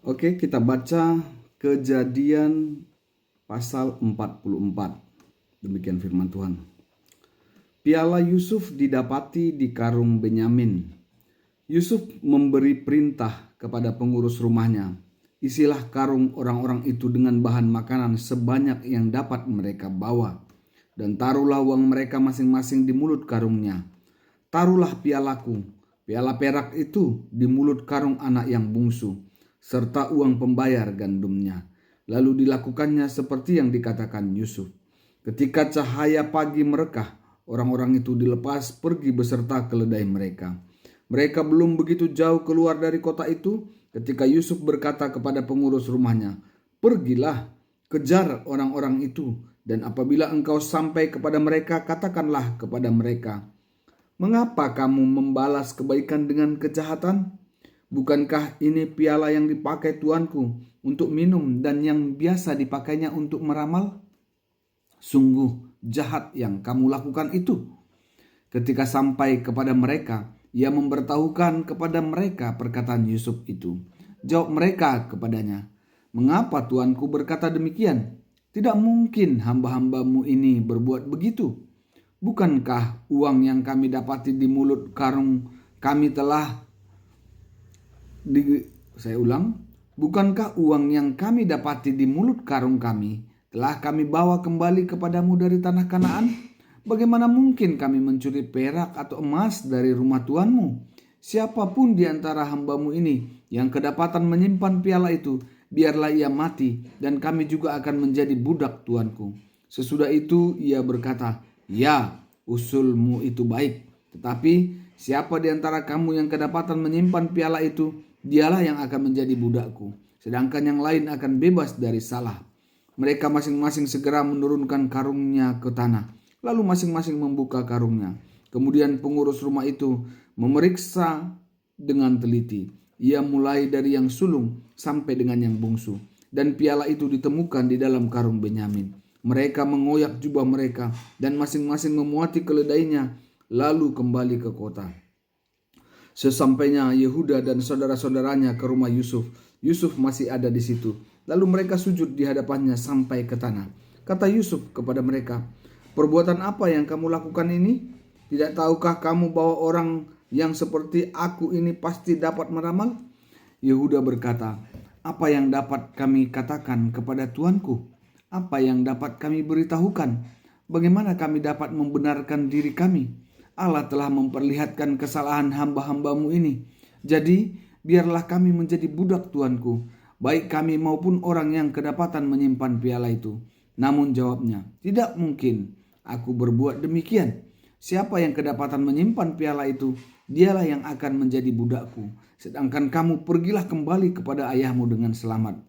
Oke, kita baca Kejadian pasal 44. Demikian firman Tuhan. Piala Yusuf didapati di karung Benyamin. Yusuf memberi perintah kepada pengurus rumahnya, isilah karung orang-orang itu dengan bahan makanan sebanyak yang dapat mereka bawa, dan taruhlah uang mereka masing-masing di mulut karungnya. Taruhlah pialaku, piala perak itu di mulut karung anak yang bungsu, serta uang pembayar gandumnya. Lalu dilakukannya seperti yang dikatakan Yusuf. Ketika cahaya pagi merekah, orang-orang itu dilepas pergi beserta keledai mereka. Mereka belum begitu jauh keluar dari kota itu ketika Yusuf berkata kepada pengurus rumahnya, "Pergilah, kejar orang-orang itu, dan apabila engkau sampai kepada mereka, katakanlah kepada mereka, 'Mengapa kamu membalas kebaikan dengan kejahatan? Bukankah ini piala yang dipakai tuanku untuk minum dan yang biasa dipakainya untuk meramal? Sungguh jahat yang kamu lakukan itu.' Ketika sampai kepada mereka, ia memberitahukan kepada mereka perkataan Yusuf itu. Jawab mereka kepadanya, 'Mengapa tuanku berkata demikian? Tidak mungkin hamba-hambamu ini berbuat begitu. Bukankah uang yang kami dapati di mulut karung kami telah Bukankah uang yang kami dapati di mulut karung kami telah kami bawa kembali kepadamu dari tanah Kanaan? Bagaimana mungkin kami mencuri perak atau emas dari rumah tuanmu? Siapapun di antara hambamu ini yang kedapatan menyimpan piala itu, biarlah ia mati, dan kami juga akan menjadi budak tuanku.' Sesudah itu ia berkata, 'Ya, usulmu itu baik. Tetapi siapa di antara kamu yang kedapatan menyimpan piala itu, dialah yang akan menjadi budakku. Sedangkan yang lain akan bebas dari salah.' Mereka masing-masing segera menurunkan karungnya ke tanah. Lalu masing-masing membuka karungnya. Kemudian pengurus rumah itu memeriksa dengan teliti. Ia mulai dari yang sulung sampai dengan yang bungsu. Dan piala itu ditemukan di dalam karung Benyamin. Mereka mengoyak jubah mereka dan masing-masing memuati keledainya, lalu kembali ke kota. Sesampainya Yehuda dan saudara-saudaranya ke rumah Yusuf, Yusuf masih ada di situ. Lalu mereka sujud di hadapannya sampai ke tanah. Kata Yusuf kepada mereka, 'Perbuatan apa yang kamu lakukan ini? Tidak tahukah kamu bahwa orang yang seperti aku ini pasti dapat meramal?' Yehuda berkata, 'Apa yang dapat kami katakan kepada tuanku? Apa yang dapat kami beritahukan? Bagaimana kami dapat membenarkan diri kami? Allah telah memperlihatkan kesalahan hamba-hambamu ini. Jadi biarlah kami menjadi budak tuanku, baik kami maupun orang yang kedapatan menyimpan piala itu.' Namun jawabnya, 'Tidak mungkin aku berbuat demikian. Siapa yang kedapatan menyimpan piala itu, dialah yang akan menjadi budakku. Sedangkan kamu pergilah kembali kepada ayahmu dengan selamat.'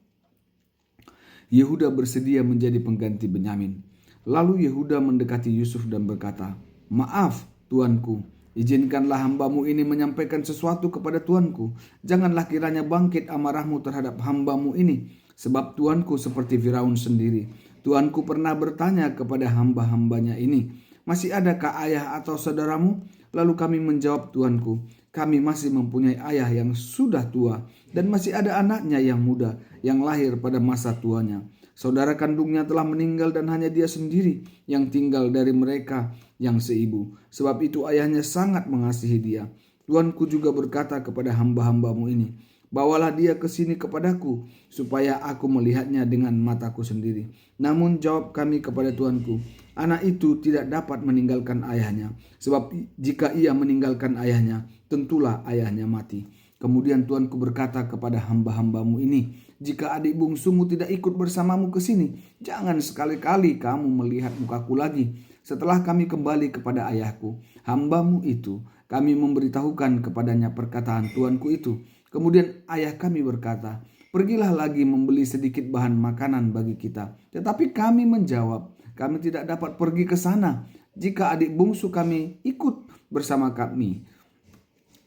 Yehuda bersedia menjadi pengganti Benyamin. Lalu Yehuda mendekati Yusuf dan berkata, 'Maaf, tuanku, izinkanlah hambamu ini menyampaikan sesuatu kepada tuanku. Janganlah kiranya bangkit amarahmu terhadap hambamu ini, sebab tuanku seperti Firaun sendiri. Tuanku pernah bertanya kepada hamba-hambanya ini, masih adakah ayah atau saudaramu? Lalu kami menjawab, tuanku, kami masih mempunyai ayah yang sudah tua dan masih ada anaknya yang muda yang lahir pada masa tuanya. Saudara kandungnya telah meninggal dan hanya dia sendiri yang tinggal dari mereka yang seibu. Sebab itu ayahnya sangat mengasihi dia. Tuanku juga berkata kepada hamba-hambamu ini, bawalah dia ke sini kepadaku, supaya aku melihatnya dengan mataku sendiri. Namun jawab kami kepada tuanku, anak itu tidak dapat meninggalkan ayahnya, sebab jika ia meninggalkan ayahnya, tentulah ayahnya mati. Kemudian tuanku berkata kepada hamba-hambamu ini, jika adik bungsumu tidak ikut bersamamu ke sini, jangan sekali-kali kamu melihat mukaku lagi. Setelah kami kembali kepada ayahku, hambamu itu, kami memberitahukan kepadanya perkataan tuanku itu. Kemudian ayah kami berkata, pergilah lagi membeli sedikit bahan makanan bagi kita. Tetapi kami menjawab, kami tidak dapat pergi ke sana. Jika adik bungsu kami ikut bersama kami,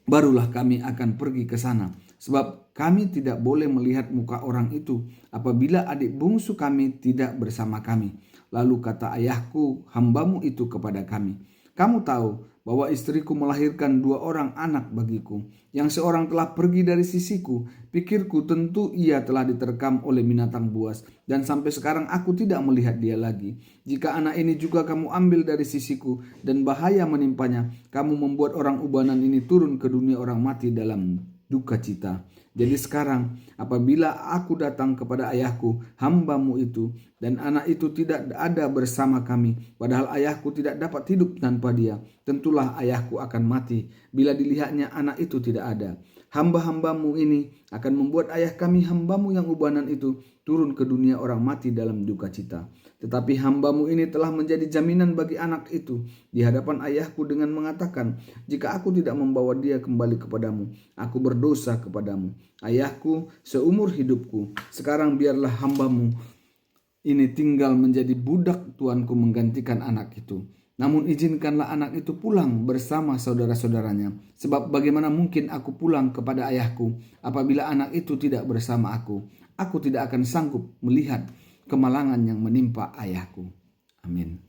barulah kami akan pergi ke sana. Sebab kami tidak boleh melihat muka orang itu apabila adik bungsu kami tidak bersama kami. Lalu kata ayahku hambamu itu kepada kami, kamu tahu bahwa istriku melahirkan 2 orang anak bagiku. Yang seorang telah pergi dari sisiku, pikirku tentu ia telah diterkam oleh binatang buas, dan sampai sekarang aku tidak melihat dia lagi. Jika anak ini juga kamu ambil dari sisiku dan bahaya menimpanya, kamu membuat orang ubanan ini turun ke dunia orang mati dalam duka cita. Jadi sekarang apabila aku datang kepada ayahku, hambamu itu, dan anak itu tidak ada bersama kami, padahal ayahku tidak dapat hidup tanpa dia, tentulah ayahku akan mati bila dilihatnya anak itu tidak ada. Hamba-hambamu ini akan membuat ayah kami hambamu yang ubanan itu turun ke dunia orang mati dalam duka cita. Tetapi hambamu ini telah menjadi jaminan bagi anak itu di hadapan ayahku dengan mengatakan, jika aku tidak membawa dia kembali kepadamu, aku berdosa kepadamu. Ayahku seumur hidupku, sekarang biarlah hambamu ini tinggal menjadi budak tuanku menggantikan anak itu. Namun izinkanlah anak itu pulang bersama saudara-saudaranya. Sebab bagaimana mungkin aku pulang kepada ayahku apabila anak itu tidak bersama aku? Aku tidak akan sanggup melihat kemalangan yang menimpa ayahku. Amin.